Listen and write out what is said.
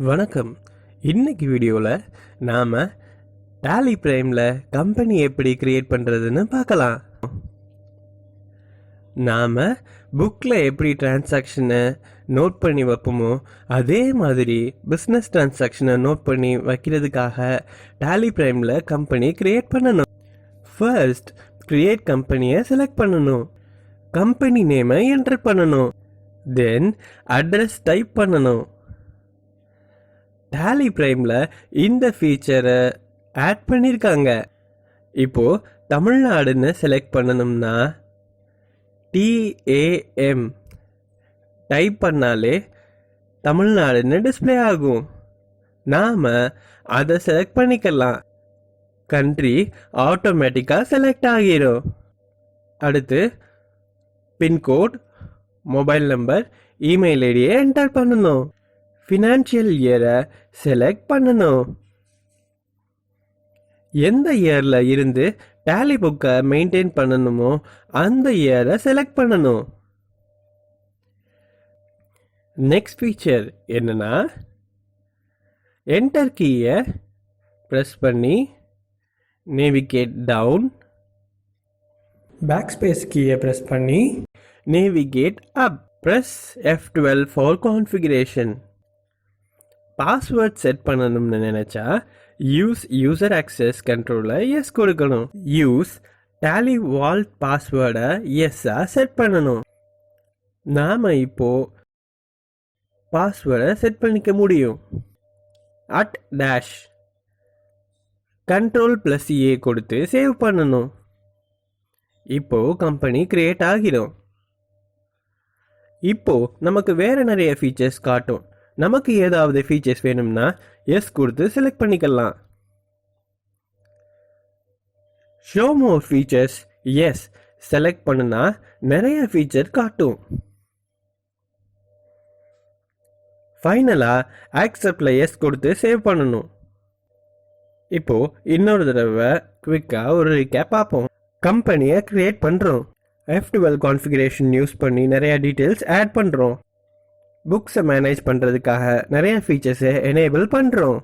வணக்கம். இன்னைக்கு வீடியோவில் நாம் டாலி பிரைமில் கம்பெனி எப்படி கிரியேட் பண்ணுறதுன்னு பார்க்கலாம். நாம் புக்கில் எப்படி டிரான்சாக்ஷனை நோட் பண்ணி வைப்போமோ அதே மாதிரி பிஸ்னஸ் டிரான்சாக்ஷனை நோட் பண்ணி வைக்கிறதுக்காக டாலி பிரைமில் கம்பெனி கிரியேட் பண்ணணும். ஃபர்ஸ்ட் கிரியேட் கம்பெனியை செலக்ட் பண்ணணும். கம்பெனி நேமை என்டர் பண்ணணும். தென் அட்ரஸ் டைப் பண்ணணும். டாலி பிரைமில் இந்த ஃபீச்சரை ஆட் பண்ணியிருக்காங்க. இப்போது தமிழ்நாடுன்னு செலக்ட் பண்ணணும்னா TAM டைப் பண்ணாலே தமிழ்நாடுன்னு டிஸ்பிளே ஆகும். நாம் அதை செலக்ட் பண்ணிக்கலாம். கண்ட்ரி ஆட்டோமேட்டிக்காக செலக்ட் ஆகிரும். அடுத்து பின்கோட், மொபைல் நம்பர், இமெயில் ஐடியை என்டர் பண்ணணும். ஃபினான்ஷியல் இயரை செலக்ட் பண்ணணும். எந்த இயரில் இருந்து டாலி புக்கை மெயின்டைன் பண்ணணுமோ அந்த இயரை செலக்ட் பண்ணணும். நெக்ஸ்ட் ஃபீச்சர் என்னன்னா, என்டர் கீயை ப்ரெஸ் பண்ணி நேவிகேட் டவுன், பேக் ஸ்பேஸ் கீயை ப்ரெஸ் பண்ணி navigate up, press F12 for configuration. Password set பண்ணணும்னு நினச்சா யூஸ் யூசர் ஆக்சஸ் கண்ட்ரோலில் எஸ் கொடுக்கணும். யூஸ் டாலி வால்ட் பாஸ்வேர்டை எஸ்ஸாக செட் பண்ணணும். நாம் இப்போது பாஸ்வேர்டை செட் பண்ணிக்க முடியும். @ Ctrl+A கொடுத்து சேவ் பண்ணணும். இப்போது கம்பெனி கிரியேட் ஆகிடும். இப்போது நமக்கு வேறு நிறைய ஃபீச்சர்ஸ் காட்டும். நமக்கு ஏதாவது ஃபீச்சர்ஸ் வேணும்னா எஸ் கொடுத்து செலக்ட் பண்ணிக்கலாம். Show more features yes select பண்ணுனா நிறைய ஃபீச்சர் காட்டும். ஃபைனலாக ஆக்செப்டில் எஸ் கொடுத்து சேவ் பண்ணணும். இப்போது இன்னொரு தடவை குவிக்காக ஒரு ரீகேப் பார்ப்போம். கம்பெனியை கிரியேட் பண்ணுறோம். F12 கான்ஃபிகரேஷன் யூஸ் பண்ணி நிறைய டீட்டெயில்ஸ் ஆட் பண்ணுறோம். புக்ஸை மேனேஜ் பண்ணுறதுக்காக நிறைய ஃபீச்சர்ஸை எனேபிள் பண்ணுறோம்.